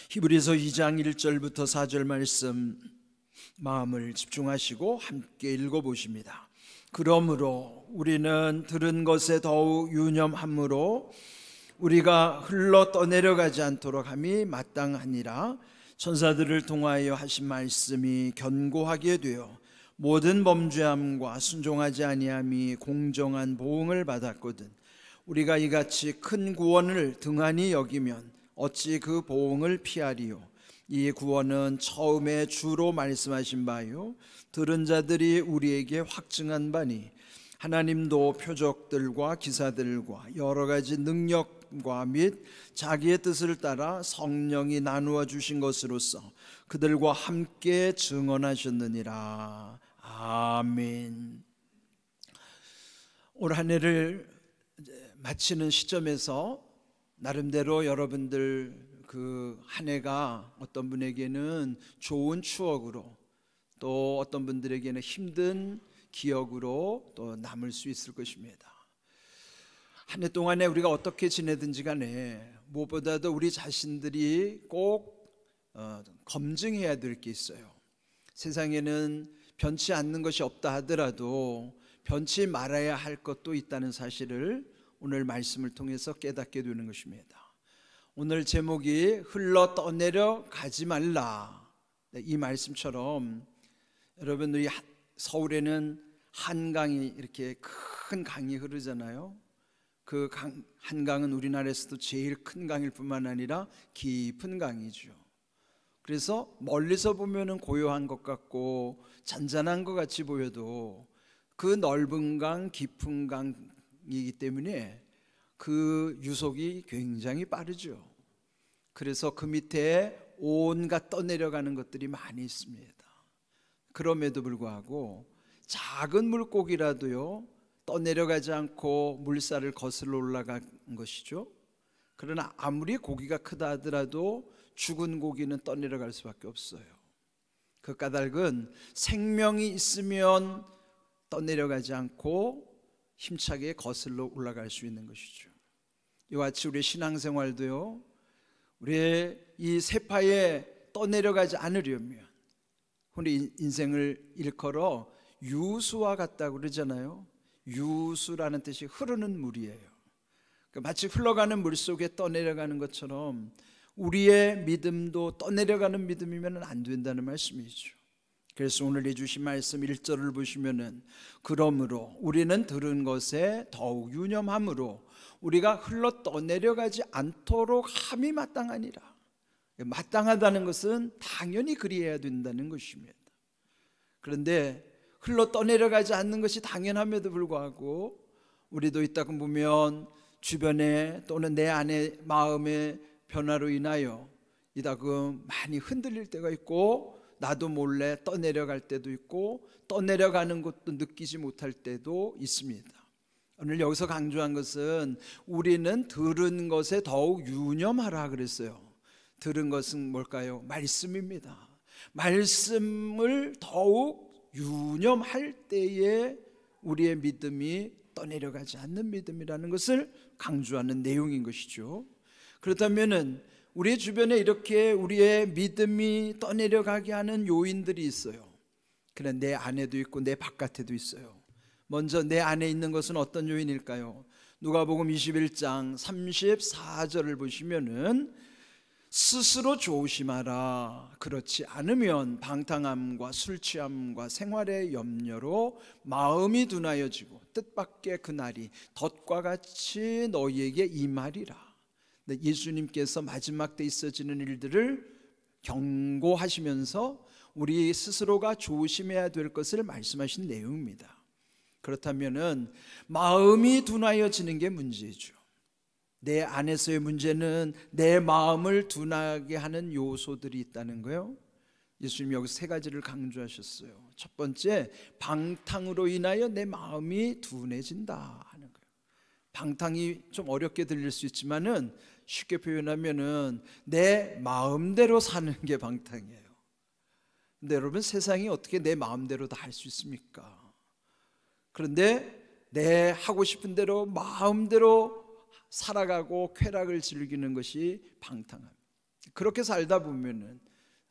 히브리서 2장 1절부터 4절 말씀 마음을 집중하시고 함께 읽어보십니다. 그러므로 우리는 들은 것에 더욱 유념함으로 우리가 흘러 떠내려가지 않도록 함이 마땅하니라. 천사들을 통하여 하신 말씀이 견고하게 되어 모든 범죄함과 순종하지 아니함이 공정한 보응을 받았거든. 우리가 이같이 큰 구원을 등한히 여기면 어찌 그 보응을 피하리요. 이 구원은 처음에 주로 말씀하신 바요 들은 자들이 우리에게 확증한 바니, 하나님도 표적들과 기사들과 여러 가지 능력과 및 자기의 뜻을 따라 성령이 나누어 주신 것으로서 그들과 함께 증언하셨느니라. 아멘. 올 한 해를 마치는 시점에서 나름대로 여러분들 그 한 해가 어떤 분에게는 좋은 추억으로, 또 어떤 분들에게는 힘든 기억으로 또 남을 수 있을 것입니다. 한 해 동안에 우리가 어떻게 지내든지 간에 무엇보다도 우리 자신들이 꼭 검증해야 될 게 있어요. 세상에는 변치 않는 것이 없다 하더라도 변치 말아야 할 것도 있다는 사실을 오늘 말씀을 통해서 깨닫게 되는 것입니다. 오늘 제목이 흘러 떠내려 가지 말라. 이 말씀처럼 여러분, 우리 서울에는 한강이, 이렇게 큰 강이 흐르잖아요. 그 한강은 우리나라에서도 제일 큰 강일 뿐만 아니라 깊은 강이죠. 그래서 멀리서 보면은 고요한 것 같고 잔잔한 것 같이 보여도 그 넓은 강, 깊은 강이기 때문에 그 유속이 굉장히 빠르죠. 그래서 그 밑에 온갖 떠내려가는 것들이 많이 있습니다. 그럼에도 불구하고 작은 물고기라도요 떠내려가지 않고 물살을 거슬러 올라간 것이죠. 그러나 아무리 고기가 크다 하더라도 죽은 고기는 떠내려갈 수밖에 없어요. 그 까닭은 생명이 있으면 떠내려가지 않고 힘차게 거슬러 올라갈 수 있는 것이죠. 이와 같이 우리의 신앙생활도요, 우리의 이 세파에 떠내려가지 않으려면, 우리 인생을 일컬어 유수와 같다고 그러잖아요. 유수라는 뜻이 흐르는 물이에요. 마치 흘러가는 물 속에 떠내려가는 것처럼 우리의 믿음도 떠내려가는 믿음이면 안 된다는 말씀이죠. 그래서 오늘 해주신 말씀 1절을 보시면은, 그러므로 우리는 들은 것에 더욱 유념함으로 우리가 흘러 떠내려가지 않도록 함이 마땅하니라. 마땅하다는 것은 당연히 그리해야 된다는 것입니다. 그런데 흘러 떠내려가지 않는 것이 당연함에도 불구하고 우리도 있다고 보면 주변에 또는 내 안의 마음의 변화로 인하여 이다금 많이 흔들릴 때가 있고, 나도 몰래 떠내려갈 때도 있고, 떠내려가는 것도 느끼지 못할 때도 있습니다. 오늘 여기서 강조한 것은 우리는 들은 것에 더욱 유념하라 그랬어요. 들은 것은 뭘까요? 말씀입니다. 말씀을 더욱 유념할 때에 우리의 믿음이 떠내려가지 않는 믿음이라는 것을 강조하는 내용인 것이죠. 그렇다면은 우리 주변에 이렇게 우리의 믿음이 떠내려가게 하는 요인들이 있어요. 그냥 내 안에도 있고 내 바깥에도 있어요. 먼저 내 안에 있는 것은 어떤 요인일까요? 누가복음 21장 34절을 보시면은, 스스로 조심하라. 그렇지 않으면 방탕함과 술 취함과 생활의 염려로 마음이 둔하여지고 뜻밖의 그날이 덫과 같이 너희에게 임하리라. 예수님께서 마지막 때 있어지는 일들을 경고하시면서 우리 스스로가 조심해야 될 것을 말씀하신 내용입니다. 그렇다면은 마음이 둔하여지는 게 문제죠. 내 안에서의 문제는 내 마음을 둔하게 하는 요소들이 있다는 거예요. 예수님이 여기서 세 가지를 강조하셨어요. 첫 번째, 방탕으로 인하여 내 마음이 둔해진다 하는 거예요. 방탕이 좀 어렵게 들릴 수 있지만은 쉽게 표현하면은 내 마음대로 사는 게 방탕이에요. 근데 여러분, 세상이 어떻게 내 마음대로 다 할 수 있습니까? 그런데 내 하고 싶은 대로 마음대로 살아가고 쾌락을 즐기는 것이 방탕함. 그렇게 살다 보면은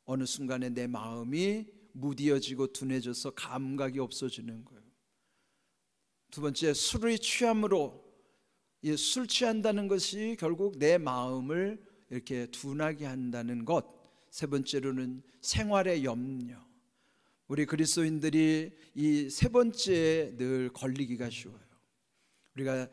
어느 순간에 내 마음이 무디어지고 둔해져서 감각이 없어지는 거예요. 두 번째, 술을 취함으로, 술 취한다는 것이 결국 내 마음을 이렇게 둔하게 한다는 것. 세 번째로는 생활의 염려. 우리 그리스도인들이 이 세 번째에 늘 걸리기가 쉬워요. 우리가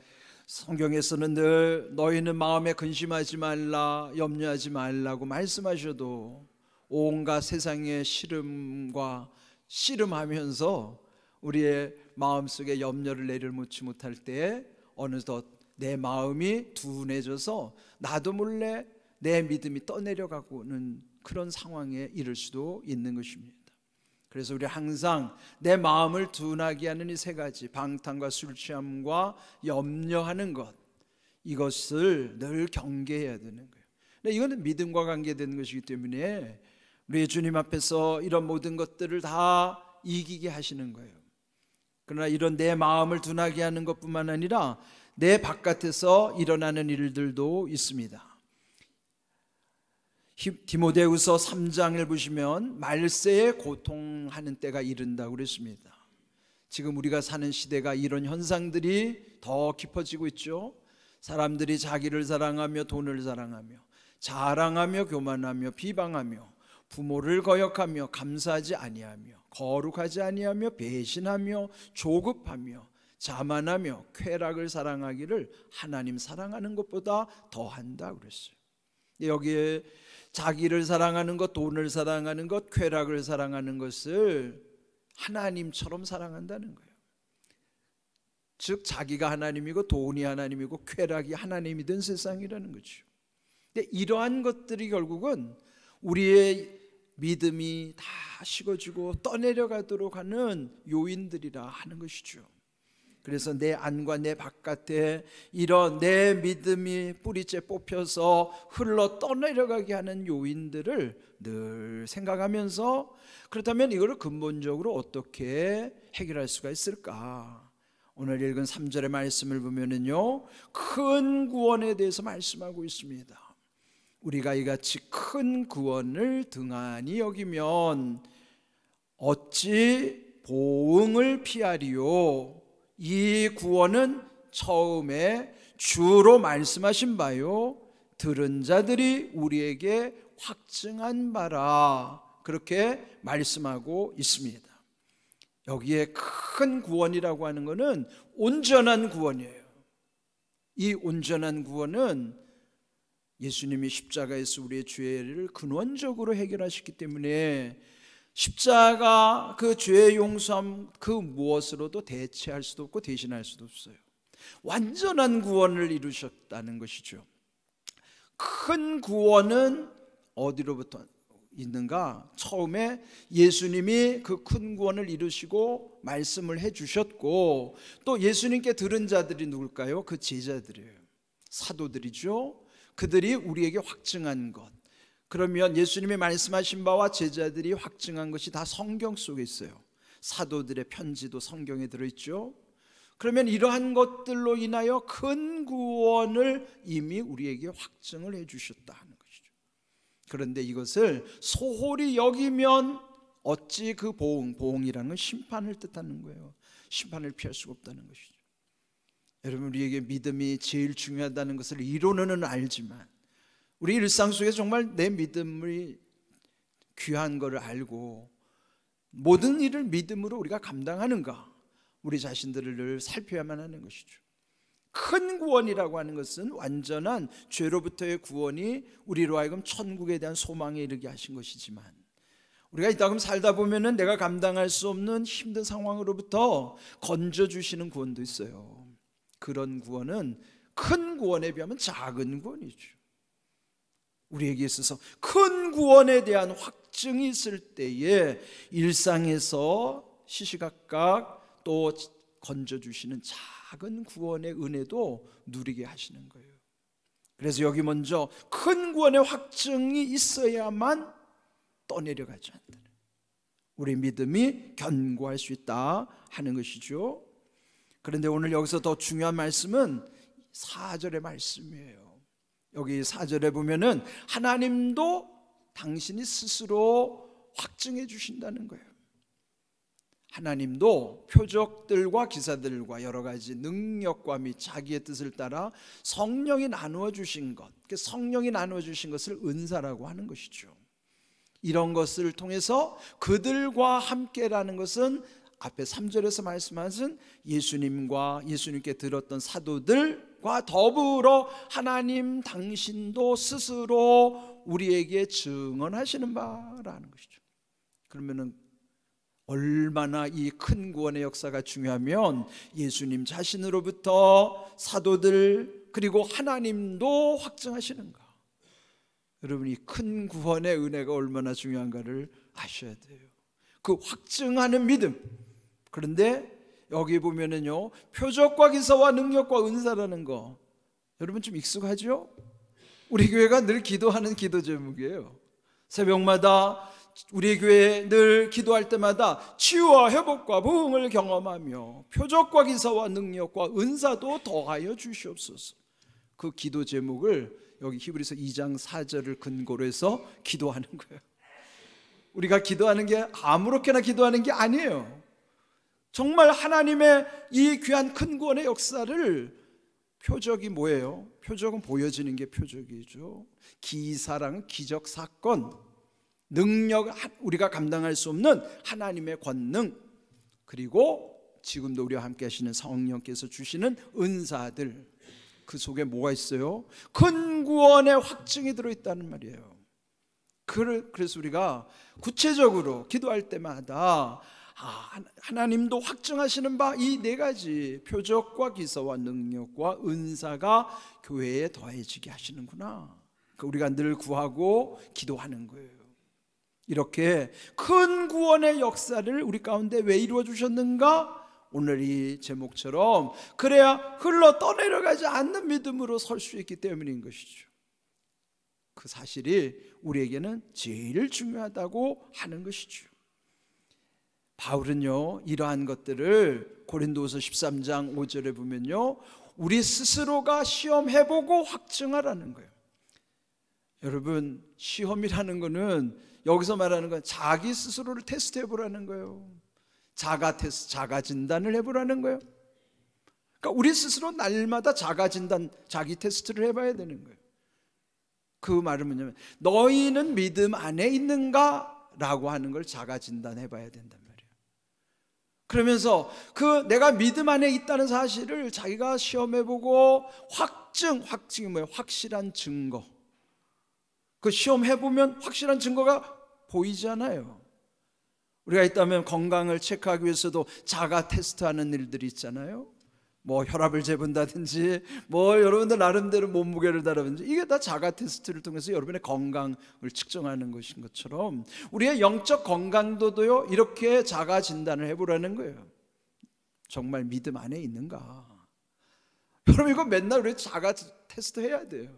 성경에서는 늘 너희는 마음에 근심하지 말라, 염려하지 말라고 말씀하셔도 온갖 세상의 시름과 씨름하면서 우리의 마음속에 염려를 내려놓지 못할 때에 어느덧 내 마음이 둔해져서 나도 몰래 내 믿음이 떠내려가고는 그런 상황에 이를 수도 있는 것입니다. 그래서 우리 항상 내 마음을 둔하게 하는 이 세 가지, 방탕과 술 취함과 염려하는 것, 이것을 늘 경계해야 되는 거예요. 근데 이거는 믿음과 관계되는 것이기 때문에 우리 주님 앞에서 이런 모든 것들을 다 이기게 하시는 거예요. 그러나 이런 내 마음을 둔하게 하는 것뿐만 아니라 내 바깥에서 일어나는 일들도 있습니다. 디모데후서 3장을 보시면 말세에 고통하는 때가 이른다고 그랬습니다. 지금 우리가 사는 시대가 이런 현상들이 더 깊어지고 있죠. 사람들이 자기를 사랑하며 돈을 사랑하며 자랑하며 교만하며 비방하며 부모를 거역하며 감사하지 아니하며 거룩하지 아니하며 배신하며 조급하며 자만하며 쾌락을 사랑하기를 하나님 사랑하는 것보다 더한다 그랬어요. 여기에 자기를 사랑하는 것, 돈을 사랑하는 것, 쾌락을 사랑하는 것을 하나님처럼 사랑한다는 거예요. 즉 자기가 하나님이고 돈이 하나님이고 쾌락이 하나님이 된 세상이라는 거죠. 근데 이러한 것들이 결국은 우리의 믿음이 다 식어지고 떠내려가도록 하는 요인들이라 하는 것이죠. 그래서 내 안과 내 바깥에 이런 내 믿음이 뿌리째 뽑혀서 흘러 떠내려가게 하는 요인들을 늘 생각하면서, 그렇다면 이거를 근본적으로 어떻게 해결할 수가 있을까? 오늘 읽은 3절의 말씀을 보면은요, 큰 구원에 대해서 말씀하고 있습니다. 우리가 이같이 큰 구원을 등한히 여기면 어찌 보응을 피하리요? 이 구원은 처음에 주로 말씀하신 바요 들은 자들이 우리에게 확증한 바라, 그렇게 말씀하고 있습니다. 여기에 큰 구원이라고 하는 것은 온전한 구원이에요. 이 온전한 구원은 예수님이 십자가에서 우리의 죄를 근원적으로 해결하셨기 때문에 십자가 그 죄의 용서함 그 무엇으로도 대체할 수도 없고 대신할 수도 없어요. 완전한 구원을 이루셨다는 것이죠. 큰 구원은 어디로부터 있는가? 처음에 예수님이 그 큰 구원을 이루시고 말씀을 해주셨고, 또 예수님께 들은 자들이 누굴까요? 그 제자들이에요. 사도들이죠. 그들이 우리에게 확증한 것. 그러면 예수님이 말씀하신 바와 제자들이 확증한 것이 다 성경 속에 있어요. 사도들의 편지도 성경에 들어있죠. 그러면 이러한 것들로 인하여 큰 구원을 이미 우리에게 확증을 해주셨다 하는 것이죠. 그런데 이것을 소홀히 여기면 어찌 그 보응이라는 건 심판을 뜻하는 거예요. 심판을 피할 수가 없다는 것이죠. 여러분, 우리에게 믿음이 제일 중요하다는 것을 이론은 알지만 우리 일상 속에서 정말 내 믿음이 귀한 것을 알고 모든 일을 믿음으로 우리가 감당하는가, 우리 자신들을 늘 살펴야만 하는 것이죠. 큰 구원이라고 하는 것은 완전한 죄로부터의 구원이 우리로 하여금 천국에 대한 소망에 이르게 하신 것이지만, 우리가 이따금 살다 보면은 내가 감당할 수 없는 힘든 상황으로부터 건져주시는 구원도 있어요. 그런 구원은 큰 구원에 비하면 작은 구원이죠. 우리에게 있어서 큰 구원에 대한 확증이 있을 때에 일상에서 시시각각 또 건져주시는 작은 구원의 은혜도 누리게 하시는 거예요. 그래서 여기 먼저 큰 구원의 확증이 있어야만 떠내려가지 않는, 우리 믿음이 견고할 수 있다 하는 것이죠. 그런데 오늘 여기서 더 중요한 말씀은 4절의 말씀이에요. 여기 4절에 보면은 하나님도 당신이 스스로 확증해 주신다는 거예요. 하나님도 표적들과 기사들과 여러 가지 능력과 및 자기의 뜻을 따라 성령이 나누어 주신 것, 성령이 나누어 주신 것을 은사라고 하는 것이죠. 이런 것을 통해서 그들과 함께라는 것은 앞에 3절에서 말씀하신 예수님과 예수님께 들었던 사도들과 더불어 하나님 당신도 스스로 우리에게 증언하시는 바라는 것이죠. 그러면은 얼마나 이 큰 구원의 역사가 중요하면 예수님 자신으로부터 사도들 그리고 하나님도 확증하시는가. 여러분, 이 큰 구원의 은혜가 얼마나 중요한가를 아셔야 돼요. 그 확증하는 믿음. 그런데 여기 보면은요, 표적과 기사와 능력과 은사라는 거, 여러분 좀 익숙하죠? 우리 교회가 늘 기도하는 기도 제목이에요. 새벽마다 우리 교회 늘 기도할 때마다 치유와 회복과 부흥을 경험하며 표적과 기사와 능력과 은사도 더하여 주시옵소서. 그 기도 제목을 여기 히브리서 2장 4절을 근거로 해서 기도하는 거예요. 우리가 기도하는 게 아무렇게나 기도하는 게 아니에요. 정말 하나님의 이 귀한 큰 구원의 역사를, 표적이 뭐예요? 표적은 보여지는 게 표적이죠. 기사랑 기적 사건, 능력, 우리가 감당할 수 없는 하나님의 권능, 그리고 지금도 우리와 함께 하시는 성령께서 주시는 은사들, 그 속에 뭐가 있어요? 큰 구원의 확증이 들어있다는 말이에요. 그래서 우리가 구체적으로 기도할 때마다 하나님도 확증하시는 바 이 네 가지 표적과 기사와 능력과 은사가 교회에 더해지게 하시는구나. 우리가 늘 구하고 기도하는 거예요. 이렇게 큰 구원의 역사를 우리 가운데 왜 이루어 주셨는가? 오늘 이 제목처럼 그래야 흘러 떠내려가지 않는 믿음으로 설 수 있기 때문인 것이죠. 그 사실이 우리에게는 제일 중요하다고 하는 것이죠. 바울은요, 이러한 것들을 고린도후서 13장 5절에 보면요, 우리 스스로가 시험해보고 확증하라는 거예요. 여러분, 시험이라는 거는 여기서 말하는 건 자기 스스로를 테스트해보라는 거예요. 자가 테스트, 자가 진단을 해보라는 거예요. 그러니까 우리 스스로 날마다 자가 진단, 자기 테스트를 해봐야 되는 거예요. 그 말은 뭐냐면 너희는 믿음 안에 있는가? 라고 하는 걸 자가 진단해봐야 된단 말이에요. 그러면서 그 내가 믿음 안에 있다는 사실을 자기가 시험해보고 확증이 뭐예요? 확실한 증거. 그 시험해보면 확실한 증거가 보이잖아요. 우리가 있다면 건강을 체크하기 위해서도 자가 테스트하는 일들이 있잖아요. 뭐 혈압을 재본다든지 뭐 여러분들 나름대로 몸무게를 다라든지, 이게 다 자가 테스트를 통해서 여러분의 건강을 측정하는 것인 것처럼 우리의 영적 건강도도요, 이렇게 자가 진단을 해보라는 거예요. 정말 믿음 안에 있는가? 여러분, 이거 맨날 우리 자가 테스트 해야 돼요.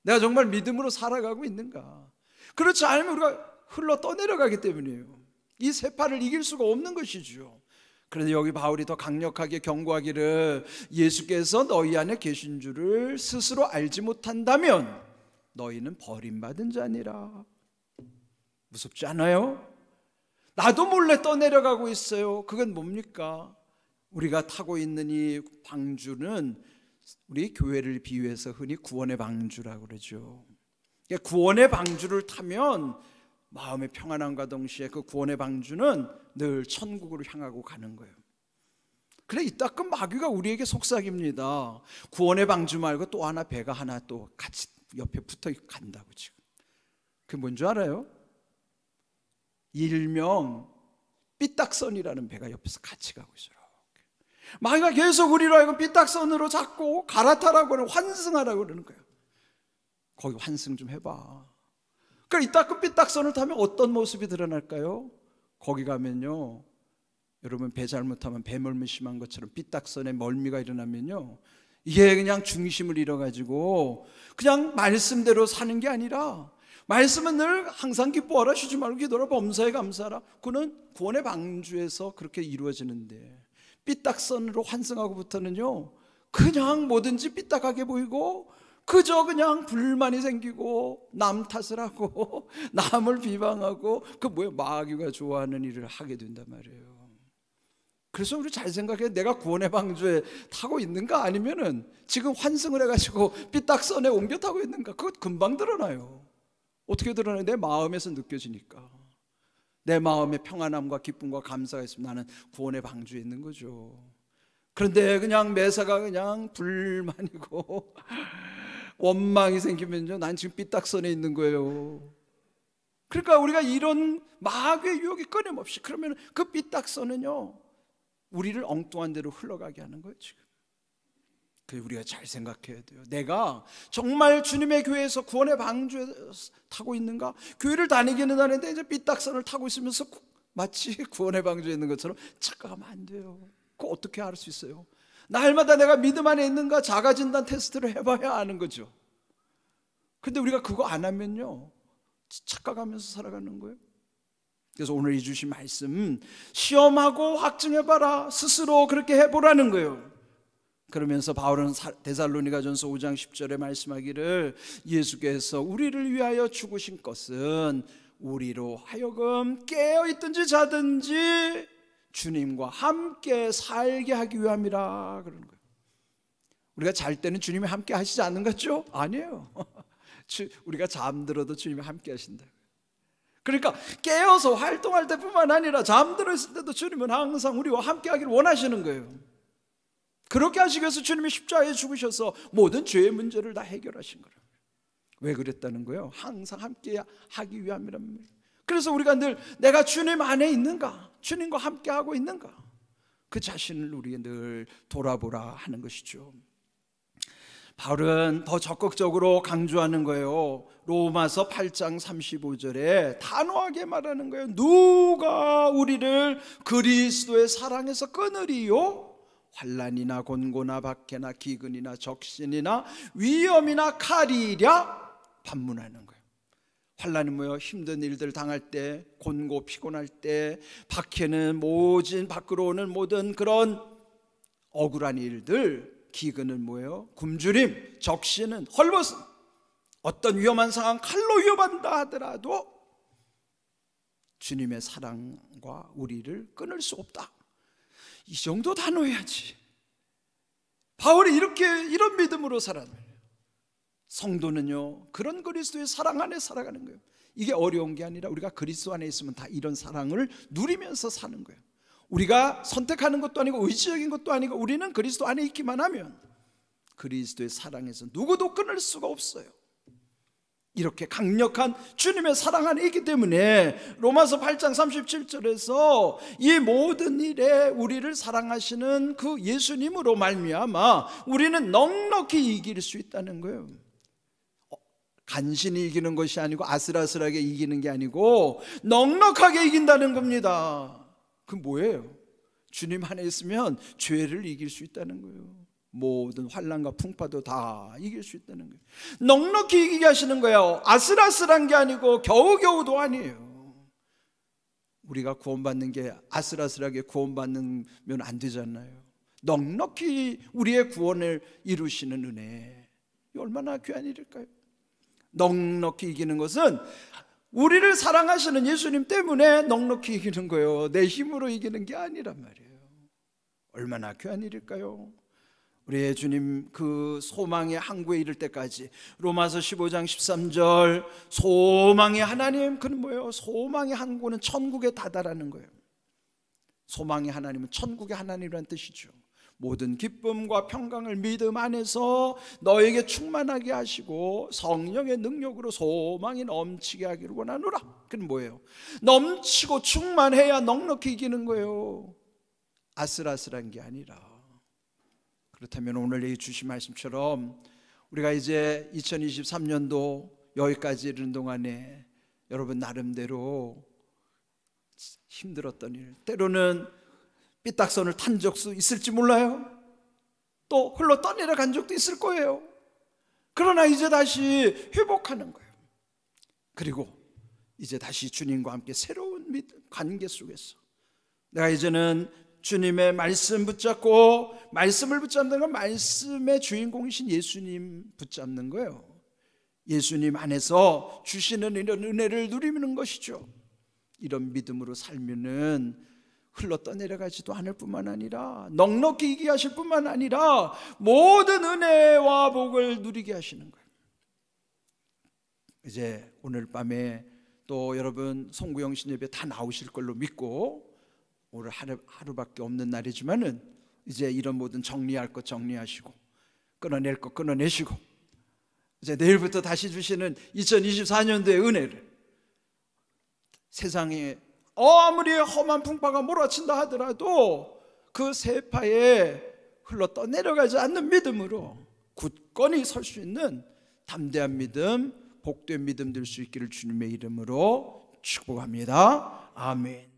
내가 정말 믿음으로 살아가고 있는가? 그렇지 않으면 우리가 흘러 떠내려가기 때문이에요. 이 세파를 이길 수가 없는 것이죠. 그런데 여기 바울이 더 강력하게 경고하기를, 예수께서 너희 안에 계신 줄을 스스로 알지 못한다면 너희는 버림받은 자니라. 무섭지 않아요? 나도 몰래 떠내려가고 있어요. 그건 뭡니까? 우리가 타고 있는 이 방주는 우리 교회를 비유해서 흔히 구원의 방주라고 그러죠. 구원의 방주를 타면 마음의 평안함과 동시에 그 구원의 방주는 늘 천국으로 향하고 가는 거예요. 그래, 이따금 마귀가 우리에게 속삭입니다. 구원의 방주 말고 또 하나, 배가 하나 또 같이 옆에 붙어 간다고. 지금 그게 뭔지 알아요? 일명 삐딱선이라는 배가 옆에서 같이 가고 있어요. 마귀가 계속 우리로 하여금 삐딱선으로 잡고 갈아타라고 하는, 환승하라고 그러는 거예요. 거기 환승 좀 해봐. 그러니까 이따금 삐딱선을 타면 어떤 모습이 드러날까요? 거기 가면요, 여러분 배 잘못하면 배멀미 심한 것처럼 삐딱선에 멀미가 일어나면요, 이게 그냥 중심을 잃어가지고 그냥 말씀대로 사는 게 아니라, 말씀은 늘 항상 기뻐하라, 쉬지 말고 기도하라, 범사에 감사하라. 그는 구원의 방주에서 그렇게 이루어지는데, 삐딱선으로 환승하고부터는요, 그냥 뭐든지 삐딱하게 보이고 그저 그냥 불만이 생기고 남 탓을 하고 남을 비방하고 그 뭐야 마귀가 좋아하는 일을 하게 된단 말이에요. 그래서 우리 잘 생각해. 내가 구원의 방주에 타고 있는가 아니면은 지금 환승을 해가지고 삐딱선에 옮겨 타고 있는가, 그것 금방 드러나요. 어떻게 드러나요? 내 마음에서 느껴지니까. 내 마음에 평안함과 기쁨과 감사가 있으면 나는 구원의 방주에 있는 거죠. 그런데 그냥 매사가 그냥 불만이고 원망이 생기면요, 난 지금 삐딱선에 있는 거예요. 그러니까 우리가 이런 마귀의 유혹이 끊임없이, 그러면 그 삐딱선은요 우리를 엉뚱한 데로 흘러가게 하는 거예요. 지금 그래서 우리가 잘 생각해야 돼요. 내가 정말 주님의 교회에서 구원의 방주에 타고 있는가? 교회를 다니기는 하는데 이제 삐딱선을 타고 있으면서 마치 구원의 방주에 있는 것처럼 착각하면 안 돼요. 그거 어떻게 알 수 있어요? 날마다 내가 믿음 안에 있는가 자가진단 테스트를 해봐야 아는 거죠. 근데 우리가 그거 안 하면요 착각하면서 살아가는 거예요. 그래서 오늘 이 주신 말씀, 시험하고 확증해봐라, 스스로 그렇게 해보라는 거예요. 그러면서 바울은 데살로니가전서 5장 10절에 말씀하기를, 예수께서 우리를 위하여 죽으신 것은 우리로 하여금 깨어있든지 자든지 주님과 함께 살게 하기 위함이라 그러는 거예요. 우리가 잘 때는 주님이 함께 하시지 않는 거죠? 아니에요. 우리가 잠들어도 주님이 함께 하신다. 그러니까 깨어서 활동할 때뿐만 아니라 잠들어 있을 때도 주님은 항상 우리와 함께 하기를 원하시는 거예요. 그렇게 하시기 위해서 주님이 십자가에 죽으셔서 모든 죄의 문제를 다 해결하신 거예요. 왜 그랬다는 거예요? 항상 함께 하기 위함이란 말이에요. 그래서 우리가 늘 내가 주님 안에 있는가, 주님과 함께 하고 있는가, 그 자신을 우리가 늘 돌아보라 하는 것이죠. 바울은 더 적극적으로 강조하는 거예요. 로마서 8장 35절에 단호하게 말하는 거예요. 누가 우리를 그리스도의 사랑에서 끊으리요? 환난이나 곤고나 박해나 기근이나 적신이나 위험이나 칼이랴? 반문하는 거예요. 환난은 뭐예요? 힘든 일들 당할 때, 곤고 피곤할 때, 박해는 모진 밖으로 오는 모든 그런 억울한 일들, 기근은 뭐예요? 굶주림, 적신은 헐벗음, 어떤 위험한 상황, 칼로 위협한다 하더라도 주님의 사랑과 우리를 끊을 수 없다. 이 정도 단호해야지. 바울이 이런 믿음으로 살았어요. 성도는요 그런 그리스도의 사랑 안에 살아가는 거예요. 이게 어려운 게 아니라 우리가 그리스도 안에 있으면 다 이런 사랑을 누리면서 사는 거예요. 우리가 선택하는 것도 아니고 의지적인 것도 아니고 우리는 그리스도 안에 있기만 하면 그리스도의 사랑에서 누구도 끊을 수가 없어요. 이렇게 강력한 주님의 사랑 안에 있기 때문에 로마서 8장 37절에서 이 모든 일에 우리를 사랑하시는 그 예수님으로 말미암아 우리는 넉넉히 이길 수 있다는 거예요. 간신히 이기는 것이 아니고 아슬아슬하게 이기는 게 아니고 넉넉하게 이긴다는 겁니다. 그 뭐예요? 주님 안에 있으면 죄를 이길 수 있다는 거예요. 모든 환난과 풍파도 다 이길 수 있다는 거예요. 넉넉히 이기게 하시는 거예요. 아슬아슬한 게 아니고 겨우겨우도 아니에요. 우리가 구원받는 게 아슬아슬하게 구원받으면 안 되잖아요. 넉넉히 우리의 구원을 이루시는 은혜, 얼마나 귀한 일일까요? 넉넉히 이기는 것은 우리를 사랑하시는 예수님 때문에 넉넉히 이기는 거예요. 내 힘으로 이기는 게 아니란 말이에요. 얼마나 귀한 일일까요? 우리의 주님 그 소망의 항구에 이를 때까지 로마서 15장 13절 소망의 하나님, 그는 뭐예요? 소망의 항구는 천국에 다다라는 거예요. 소망의 하나님은 천국의 하나님이라는 뜻이죠. 모든 기쁨과 평강을 믿음 안에서 너에게 충만하게 하시고 성령의 능력으로 소망이 넘치게 하기를 원하노라. 그건 뭐예요? 넘치고 충만해야 넉넉히 이기는 거예요. 아슬아슬한 게 아니라. 그렇다면 오늘 이 주신 말씀처럼 우리가 이제 2023년도 여기까지 이르는 동안에 여러분 나름대로 힘들었던 일, 때로는 삐딱선을 탄 적도 있을지 몰라요. 또 흘러 떠내려간 적도 있을 거예요. 그러나 이제 다시 회복하는 거예요. 그리고 이제 다시 주님과 함께 새로운 관계 속에서 내가 이제는 주님의 말씀 붙잡고, 말씀을 붙잡는 건 말씀의 주인공이신 예수님 붙잡는 거예요. 예수님 안에서 주시는 이런 은혜를 누리는 것이죠. 이런 믿음으로 살면은 흘러 떠내려가지도 않을 뿐만 아니라 넉넉히 이기게 하실 뿐만 아니라 모든 은혜와 복을 누리게 하시는 거예요. 이제 오늘 밤에 또 여러분 송구영신 예배 다 나오실 걸로 믿고, 오늘 하루밖에 없는 날이지만은 이제 이런 모든 정리할 것 정리하시고, 끊어낼 것 끊어내시고, 이제 내일부터 다시 주시는 2024년도의 은혜를, 세상에 아무리 험한 풍파가 몰아친다 하더라도 그 세파에 흘러 떠내려가지 않는 믿음으로 굳건히 설 수 있는 담대한 믿음, 복된 믿음 될 수 있기를 주님의 이름으로 축복합니다. 아멘.